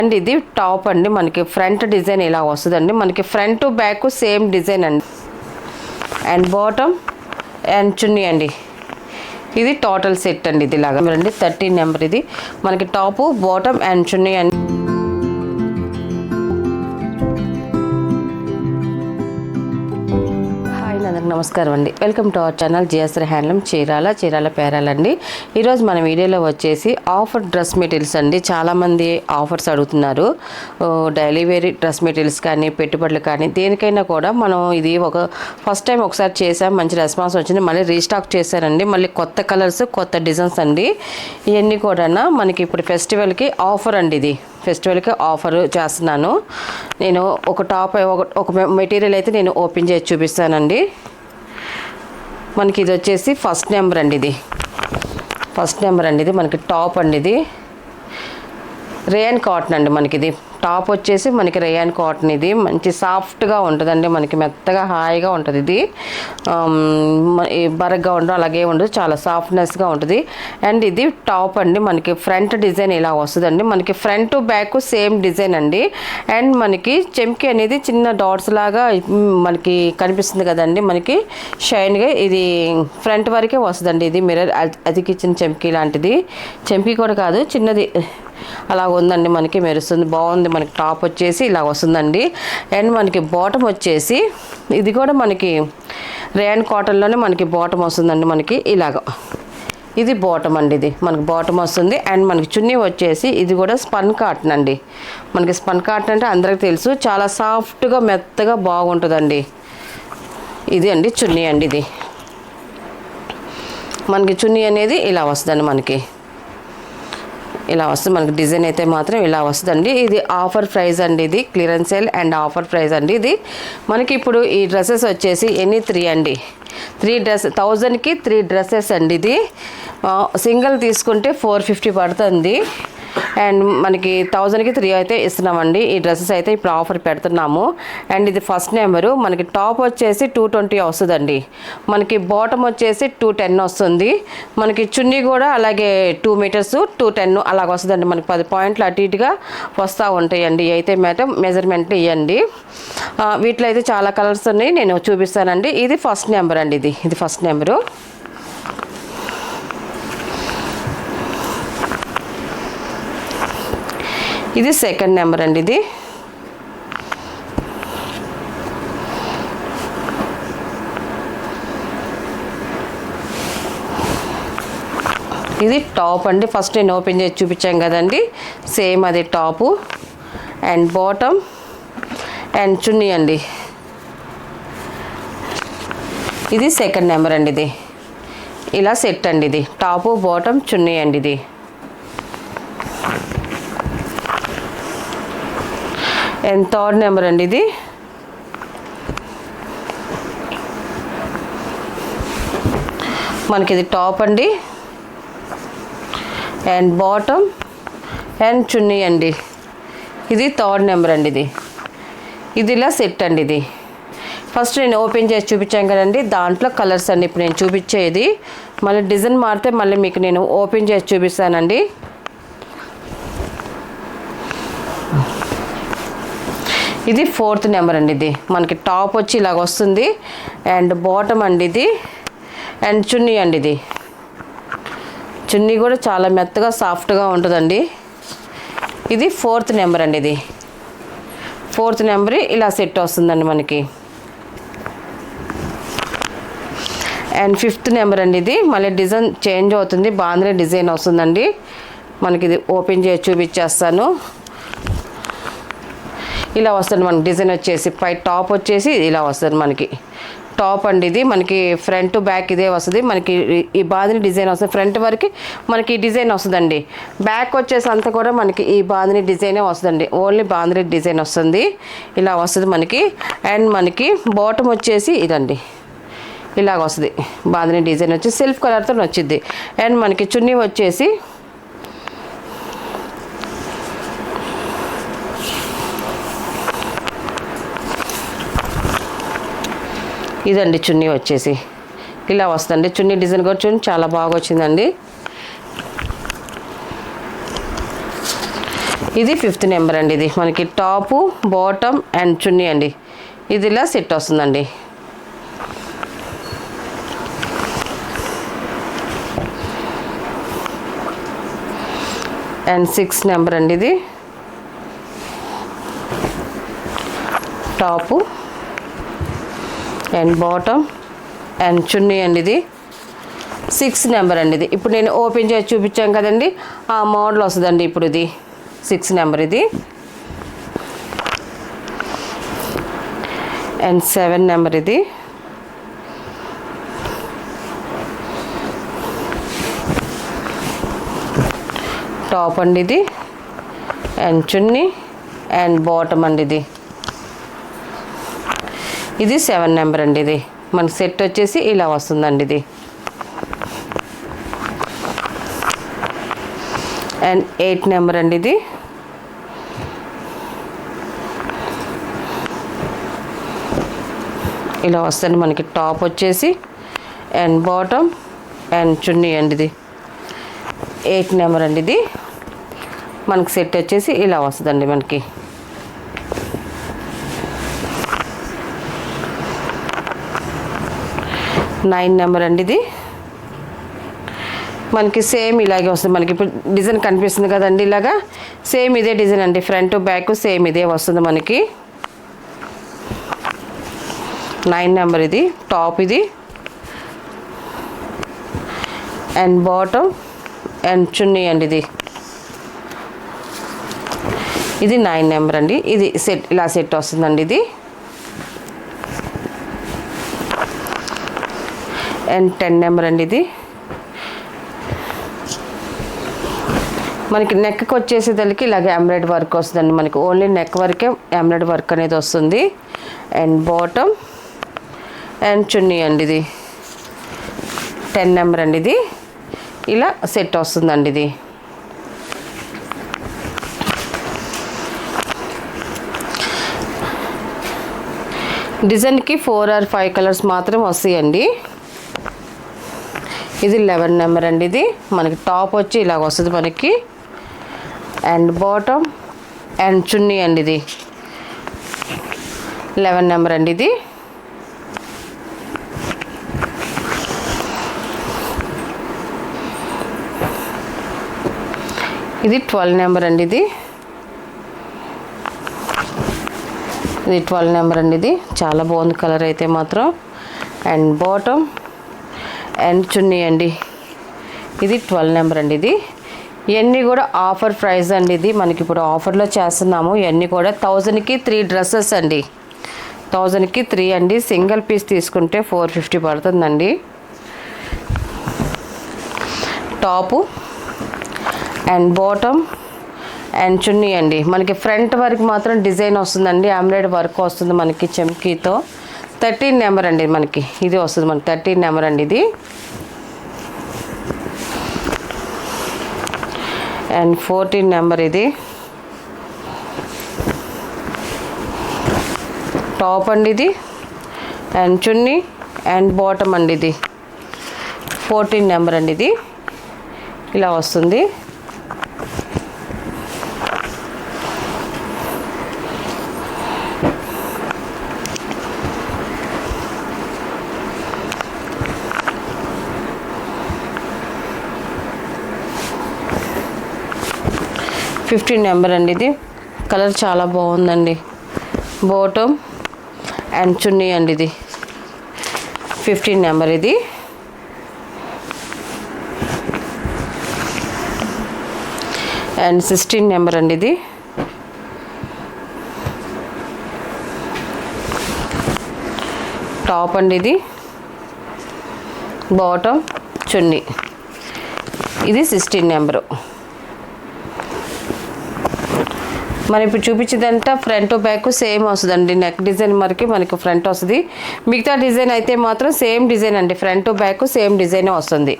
And ఇది top అండి, మనకి ఫ్రంట్ డిజైన్ ఇలా వస్తుందండి, మనకి ఫ్రంట్ బ్యాక్ సేమ్ డిజైన్ అండి. అండ్ బాటమ్ అండ్ చున్నీ అండి. ఇది టోటల్ సెట్ అండి. ఇది ఇలాగా రండి 13 నెంబర్. ఇది మనకి టాపు బాటమ్ అండ్ చున్నీ అండి. అందరికి నమస్కారం అండి. Welcome to our channel GSR handloom Chirala పేరాలండి. ఈరోజు మన వీడియోలో వచ్చేసి ఆఫర్ డ్రెస్ మెటీరియల్స్ అండి. చాలామంది ఆఫర్స్ అడుగుతున్నారు. డైలీ వేర్ డ్రెస్ మెటీరియల్స్ కానీ పెట్టుబడులు కానీ దేనికైనా కూడా మనం ఇది ఫస్ట్ టైం ఒకసారి చేసాం, మంచి రెస్పాన్స్ వచ్చింది. మళ్ళీ రీస్టాక్ చేశారండి. మళ్ళీ కొత్త కలర్స్ కొత్త డిజైన్స్ అండి. ఇవన్నీ కూడా మనకి ఇప్పుడు ఫెస్టివల్కి ఆఫర్ అండి. ఇది ఫెస్టివల్కి ఆఫర్ చేస్తున్నాను. నేను ఒక టాప్ ఒక మెటీరియల్ అయితే నేను ఓపెన్ చేసి చూపిస్తానండి. మనకి ఇది వచ్చేసి ఫస్ట్ నెంబర్ అండి. ఇది మనకి టాప్ అండి. ఇది రేయన్ కాటన్ అండి. మనకి ఇది టాప్ వచ్చేసి మనకి రేయన్ కాటన్. ఇది మంచి సాఫ్ట్గా ఉంటుందండి, మనకి మెత్తగా హాయిగా ఉంటుంది. ఇది బరగ్గా ఉండదు, అలాగే ఉండదు, చాలా సాఫ్ట్నెస్గా ఉంటుంది. అండ్ ఇది టాప్ అండి, మనకి ఫ్రంట్ డిజైన్ ఇలా వస్తుందండి, మనకి ఫ్రంట్ బ్యాక్ సేమ్ డిజైన్ అండి. అండ్ మనకి చెంకి అనేది చిన్న డాట్స్ లాగా మనకి కనిపిస్తుంది కదండి, మనకి షైన్గా. ఇది ఫ్రంట్ వరకే వస్తుందండి. ఇది మిర్రర్ అతికిచ్చిన చెంకి లాంటిది, చెంకి కూడా కాదు, చిన్నది అలా ఉందండి, మనకి మెరుస్తుంది, బాగుంది. మనకి టాప్ వచ్చేసి ఇలా వస్తుందండి. అండ్ మనకి బాటమ్ వచ్చేసి ఇది కూడా మనకి రేయన్ కాటన్లోనే మనకి బాటమ్ వస్తుందండి. మనకి ఇలాగ ఇది బాటమ్ అండి. ఇది మనకి బాటమ్ వస్తుంది. అండ్ మనకి చున్నీ వచ్చేసి ఇది కూడా స్పన్ కాటన్ అండి. మనకి స్పన్ కాటన్ అంటే అందరికీ తెలుసు, చాలా సాఫ్ట్గా మెత్తగా బాగుంటుందండి. ఇది అండి చున్నీ అండి. ఇది మనకి చున్నీ అనేది ఇలా వస్తుందండి, మనకి ఇలా వస్తుంది. మనకి డిజైన్ అయితే మాత్రం ఇలా వస్తుందండి. ఇది ఆఫర్ ప్రైస్ అండి. ఇది clearance sale and offer price అండి. ఇది మనకి ఇప్పుడు ఈ డ్రెస్సెస్ వచ్చేసి ఎన్ని 3 అండి. 1000కి 3 డ్రెస్సెస్ అండి. ఇది సింగిల్ తీసుకుంటే 450 పడుతుంది. అండ్ మనకి 1000కి 3 అయితే ఇస్తున్నామండి. ఈ డ్రెస్సెస్ అయితే ఇప్పుడు ఆఫర్ పెడుతున్నాము. అండ్ ఇది ఫస్ట్ నెంబరు. మనకి టాప్ వచ్చేసి 220 వస్తుందండి, మనకి బాటమ్ వచ్చేసి 210 వస్తుంది. మనకి చున్నీ కూడా అలాగే 2 మీటర్స్ 210 అలాగ వస్తుందండి. మనకి 10 పాయింట్లు అటు ఇటుగా వస్తూ ఉంటాయండి. అయితే మెజర్మెంట్ ఇవ్వండి. వీటిలో అయితే చాలా కలర్స్ ఉన్నాయి, నేను చూపిస్తానండి. ఇది ఫస్ట్ నెంబర్ అండి. ఇది ఫస్ట్ నెంబరు. ఇది సెకండ్ నెంబర్ అండి. ఇది టాప్ అండి. ఫస్ట్ నేను ఓపెన్ చేసి చూపించాం కదండి, సేమ్ అది టాపు అండ్ బాటమ్ అండ్ చున్నీ అండి. ఇది సెకండ్ నెంబర్ అండి. ఇది ఇలా సెట్ అండి. ఇది టాపు బాటమ్ చున్నీ అండి. ఇది అండ్ థర్డ్ నెంబర్ అండి. ఇది మనకి ఇది టాప్ అండి అండ్ బాటమ్ అండ్ చున్నీ అండి. ఇది థర్డ్ నెంబర్ అండి. ఇది ఇలా సెట్ అండి. ఇది ఫస్ట్ నేను ఓపెన్ చేసి చూపించాను కదండి, దాంట్లో కలర్స్ అండి ఇప్పుడు నేను చూపించేది. మళ్ళీ డిజైన్ మారితే మళ్ళీ మీకు నేను ఓపెన్ చేసి చూపిస్తానండి. ఇది ఫోర్త్ నెంబర్ అండి. ఇది మనకి టాప్ వచ్చి ఇలాగ వస్తుంది అండ్ బాటమ్ అండి. ఇది అండ్ చున్నీ అండి. ఇది చున్నీ కూడా చాలా మెత్తగా సాఫ్ట్గా ఉంటుందండి. ఇది ఫోర్త్ నెంబర్ అండి. ఇది ఫోర్త్ నెంబర్ ఇలా సెట్ వస్తుందండి మనకి. అండ్ ఫిఫ్త్ నెంబర్ అండి. ఇది మళ్ళీ డిజైన్ చేంజ్ అవుతుంది, బాంద్రీ డిజైన్ వస్తుందండి మనకి. ఇది ఓపెన్ చేసి చూపించేస్తాను. ఇలా వస్తుంది మనకి డిజైన్ వచ్చేసి. పై టాప్ వచ్చేసి ఇలా వస్తుంది మనకి టాప్ అండి. ఇది మనకి ఫ్రంట్ బ్యాక్ ఇదే వస్తుంది. మనకి ఈ బాందిని డిజైన్ వస్తుంది, ఫ్రంట్ వరకు మనకి డిజైన్ వస్తుందండి. బ్యాక్ వచ్చేసి అంతా కూడా మనకి ఈ బాందిని డిజైనే వస్తుందండి, ఓన్లీ బాందిని డిజైన్ వస్తుంది, ఇలా వస్తుంది మనకి. అండ్ మనకి బాటమ్ వచ్చేసి ఇదండి, ఇలాగ వస్తుంది. బాందిని డిజైన్ వచ్చి సెల్ఫ్ కలర్తో వచ్చింది. అండ్ మనకి చున్నీ వచ్చేసి ఇదండి. చున్నీ వచ్చేసి ఇలా వస్తుంది. చున్నీ డిజైన్ కూడా చూడండి, చాలా బాగా వచ్చిందండి. ఇది 5th నెంబర్ అండి. ఇది మనకి టాపు బాటమ్ అండ్ చున్నీ అండి. ఇది ఇలా సెట్ వస్తుందండి. అండ్ 6 నెంబర్ అండి. ఇది టాపు అండ్ బాటమ్ అండ్ చున్నీ అండి. ఇది 6 నెంబర్ అండి. ఇది ఇప్పుడు నేను ఓపెన్ చేసి చూపించాను కదండి, ఆ మోడల్ వస్తుందండి. ఇప్పుడు ఇది 6 నెంబర్. ఇది అండ్ 7 నెంబర్. ఇది టాప్ అండి. ఇది అండ్ చున్నీ అండ్ బాటమ్ అండి. ఇది 7 నెంబర్ అండి. ఇది మనకి సెట్ వచ్చేసి ఇలా వస్తుందండి. ఇది అండ్ 8 నెంబర్ అండి. ఇది ఇలా వస్తుంది మనకి. టాప్ వచ్చేసి అండ్ బాటమ్ అండ్ చున్నీ అండి. ఇది 8 నెంబర్ అండి. ఇది మనకి సెట్ వచ్చేసి ఇలా వస్తుందండి మనకి. నైన్ నెంబర్ అండి. ఇది మనకి సేమ్ ఇలాగే వస్తుంది. మనకి ఇప్పుడు డిజైన్ కనిపిస్తుంది కదండి, ఇలాగా సేమ్ ఇదే డిజైన్ అండి. ఫ్రంట్ బ్యాక్ సేమ్ ఇదే వస్తుంది మనకి. 9 నెంబర్. ఇది టాప్. ఇది అండ్ బాటమ్ అండ్ చున్నీ అండి. ఇది 9 నెంబర్ అండి. ఇది సెట్ ఇలా సెట్ వస్తుందండి. ఇది అండ్ 10 నెంబర్ అండి. ఇది మనకి నెక్కి వచ్చేసేదానికి ఇలాగే ఎంబ్రాయిడరీ వర్క్ వస్తుందండి. మనకి ఓన్లీ నెక్ వరకే ఎంబ్రాయిడరీ వర్క్ అనేది వస్తుంది. అండ్ బాటమ్ అండ్ చున్నీ అండి. ఇది 10 నెంబర్ అండి. ఇది ఇలా సెట్ వస్తుందండి. ఇది డిజైన్కి 4 or 5 కలర్స్ మాత్రం వస్తాయండి. ఇది 11 నెంబర్ అండి. ఇది మనకి టాప్ వచ్చి ఇలాగ వస్తుంది మనకి. అండ్ బాటమ్ అండ్ చున్నీ అండి. ఇది 11 నెంబర్ అండి. ఇది ఇది 12 నెంబర్ అండి. ఇది 12 నెంబర్ అండి. ఇది చాలా బాగుంది కలర్ అయితే మాత్రం. అండ్ బాటమ్ అండ్ చున్నీ అండి. ఇది 12 నెంబర్ అండి. ఇది ఇవన్నీ కూడా ఆఫర్ ప్రైస్ అండి. ఇది మనకి ఇప్పుడు ఆఫర్లో చేస్తున్నాము. ఇవన్నీ కూడా 1000కి 3 డ్రెస్సెస్ అండి. 1000కి 3 అండి. సింగిల్ పీస్ తీసుకుంటే 450 పడుతుందండి. టాపు అండ్ బాటమ్ అండ్ చున్నీ అండి. మనకి ఫ్రంట్ వరకు మాత్రం డిజైన్ వస్తుందండి. ఎంబ్రాయిడరీ వర్క్ వస్తుంది మనకి చెమ్కీతో. 13 నెంబర్ అండి. మనకి ఇది వస్తుంది మనకి 13 నెంబర్ అండి. ఇది అండ్ 14 నెంబర్. ఇది టాప్ అండి. ఇది అండ్ చున్నీ అండ్ బాటమ్ అండి. ఇది 14 నెంబర్ అండి. ఇది ఇలా వస్తుంది. ఫిఫ్టీన్ నెంబర్ అండి. ఇది కలర్ చాలా బాగుందండి. బాటమ్ అండ్ చున్నీ అండి. ఇది 15 నెంబర్. ఇది అండ్ 16 నెంబర్ అండి. ఇది టాప్ అండి. ఇది బాటమ్ చున్నీ. ఇది 16 నెంబరు. మనం ఇప్పుడు చూపించేదంతా ఫ్రంట్ బ్యాక్ సేమ్ వస్తుందండి. నెక్ డిజైన్ మనకి ఫ్రంట్ వస్తుంది. మిగతా డిజైన్ అయితే మాత్రం సేమ్ డిజైన్ అండి. ఫ్రంట్ బ్యాక్ సేమ్ డిజైనే వస్తుంది.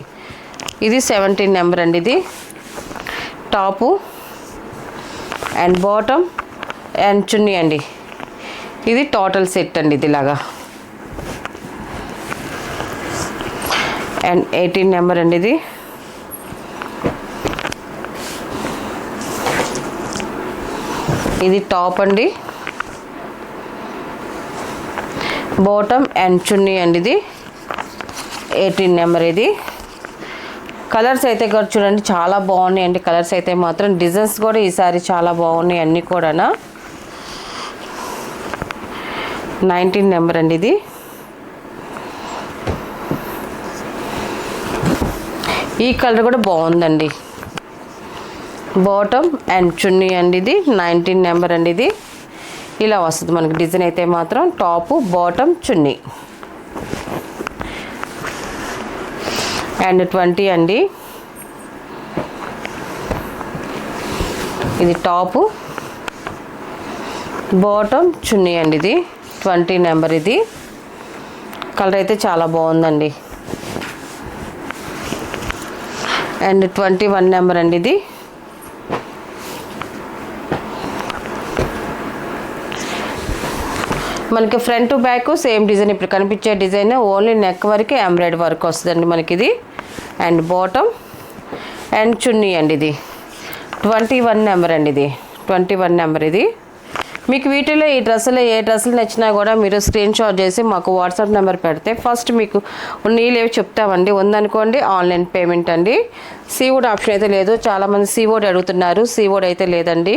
ఇది 17 నెంబర్ అండి. ఇది టాపు అండ్ బాటమ్ అండ్ చున్నీ అండి. ఇది టోటల్ సెట్ అండి. ఇది ఇలాగా. అండ్ 18 నెంబర్ అండి. ఇది ఇది టాప్ అండి, బాటమ్ అండ్ చున్నీ అండి. ఇది 18 నెంబర్. ఇది కలర్స్ అయితే కూడా చూడండి చాలా బాగున్నాయి అండి. కలర్స్ అయితే మాత్రం డిజైన్స్ కూడా ఈసారి చాలా బాగున్నాయి అన్నీ కూడా. 19 నెంబర్ అండి. ఇది ఈ కలర్ కూడా బాగుందండి. బాటమ్ అండ్ చున్నీ అండి. ఇది 19 నెంబర్ అండి. ఇది ఇలా వస్తుంది మనకి డిజైన్ అయితే మాత్రం. టాపు బాటమ్ చున్నీ అండ్ 20 అండి. ఇది టాపు బాటమ్ చున్నీ అండి. ఇది 20 నెంబర్. ఇది కలర్ అయితే చాలా బాగుందండి. అండ్ 21 నెంబర్ అండి. ఇది మనకి front to back same design, ఇప్పుడు కనిపించే డిజైన్ ఓన్లీ నెక్ వరకు ఎంబ్రాయిడరీ వర్క్ వస్తుందండి మనకి. ఇది అండ్ బాటమ్ అండ్ చున్నీ అండి. ఇది 21 నెంబర్ అండి. ఇది 21 నెంబర్. ఇది మీకు వీటిలో ఈ డ్రెస్సులో ఏ డ్రెస్సులు నచ్చినా కూడా మీరు స్క్రీన్ షాట్ చేసి మాకు వాట్సాప్ నెంబర్ పెడితే ఫస్ట్ మీకు నీళ్ళేవి చెప్తామండి. ఉందనుకోండి ఆన్లైన్ పేమెంట్ అండి. సీవుడ్ ఆప్షన్ అయితే లేదు. చాలామంది సీవుడ్ అడుగుతున్నారు, సీవుడ్ అయితే లేదండి.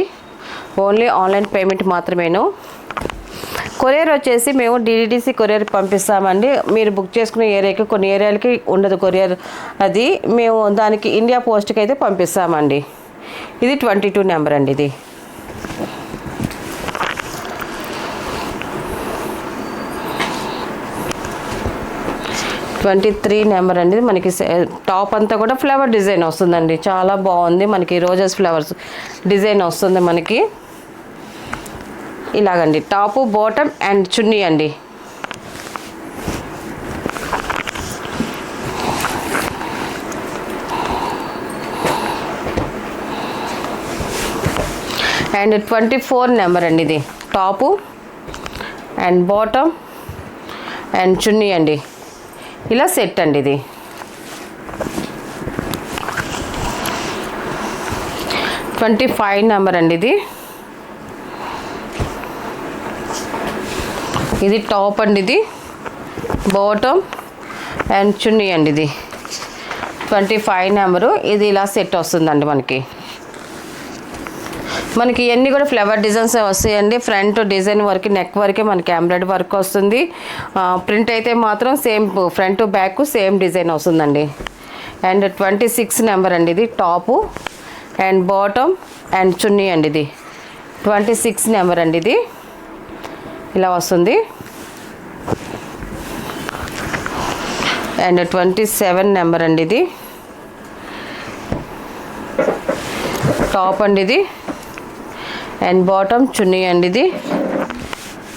ఓన్లీ ఆన్లైన్ పేమెంట్ మాత్రమేను. కొరియర్ వచ్చేసి మేము డిడిడిసి కొరియర్ పంపిస్తామండి. మీరు బుక్ చేసుకునే ఏరియాకి కొన్ని ఏరియాలకి ఉండదు కొరియర్, అది మేము దానికి ఇండియా పోస్ట్కి అయితే పంపిస్తామండి. ఇది 22 నెంబర్ అండి. ఇది 23 నెంబర్ అండి. మనకి టాప్ అంతా కూడా ఫ్లవర్ డిజైన్ వస్తుందండి. చాలా బాగుంది. మనకి రోజెస్ ఫ్లవర్స్ డిజైన్ వస్తుంది మనకి ఇలాగండి. టాపు బాటమ్ అండ్ చున్నీ అండి. అండ్ 24 నెంబర్ అండి. ఇది టాపు అండ్ బాటమ్ అండ్ చున్నీ అండి. ఇలా సెట్ అండి. ఇది 25 నెంబర్ అండి. ఇది టాప్ అండి. ఇది బాటమ్ అండ్ చున్నీ అండి. ఇది 25 నెంబరు. ఇది ఇలా సెట్ వస్తుందండి మనకి. మనకి ఇవన్నీ కూడా ఫ్లవర్ డిజైన్స్ వస్తాయండి. ఫ్రంట్ డిజైన్ వరకు నెక్ వరకే మనకి ఎంబ్రాయిడరీ వర్క్ వస్తుంది. ప్రింట్ అయితే మాత్రం same front back same design వస్తుందండి. అండ్ 26 నెంబర్ అండి. ఇది టాపు అండ్ బాటమ్ అండ్ చున్నీ అండి. ఇది 26 నెంబర్ అండి. ఇది ఇలా వస్తుంది. అండ్ 27 నెంబర్ అండి. ఇది టాప్ అండి. ఇది అండ్ బాటమ్ చున్నీ అండి. ఇది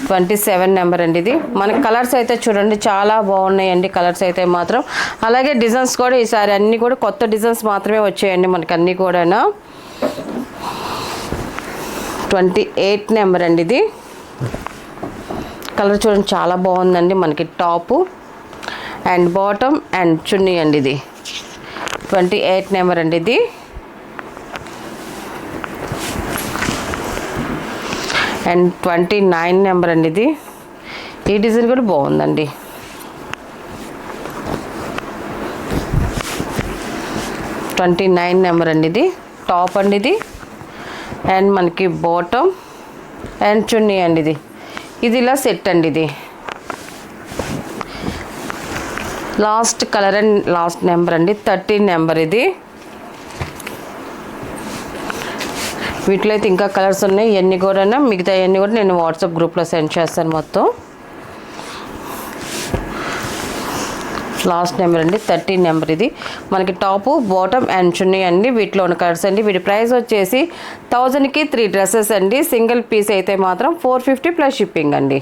27 నెంబర్ అండి. ఇది మనకి కలర్స్ అయితే చూడండి చాలా బాగున్నాయండి. కలర్స్ అయితే మాత్రం అలాగే డిజైన్స్ కూడా ఈసారి అన్నీ కూడా కొత్త డిజైన్స్ మాత్రమే వచ్చాయండి మనకి అన్నీ కూడా. 28 నెంబర్ అండి. ఇది కలర్ చూడండి చాలా బాగుందండి. మనకి టాపు అండ్ బాటమ్ అండ్ చున్నీ అండి. ఇది 28 నెంబర్ అండి. ఇది అండ్ 29 నెంబర్ అండి. ఇది ఈ డిజైన్ కూడా బాగుందండి. 29 నెంబర్ అండి. ఇది టాప్ అండి. ఇది అండ్ మనకి బాటమ్ అండ్ చున్నీ అండి. ఇది ఇలా సెట్ అండి. ఇది last colour and last number అండి. 13 నెంబర్. ఇది వీటిలో అయితే ఇంకా కలర్స్ ఉన్నాయి. ఇవన్నీ కూడా మిగతా ఇవన్నీ కూడా నేను వాట్సాప్ గ్రూప్లో సెండ్ చేస్తాను మొత్తం. లాస్ట్ నెంబర్ అండి 13 నెంబర్. ఇది మనకి టాపు బాటమ్ అండ్ చున్నీ అండి. వీటిలో ఉన్న కలర్స్ అండి. వీటి ప్రైస్ వచ్చేసి 1000కి 3 డ్రెస్సెస్ అండి. సింగిల్ పీస్ అయితే మాత్రం 450 ప్లస్ షిప్పింగ్ అండి.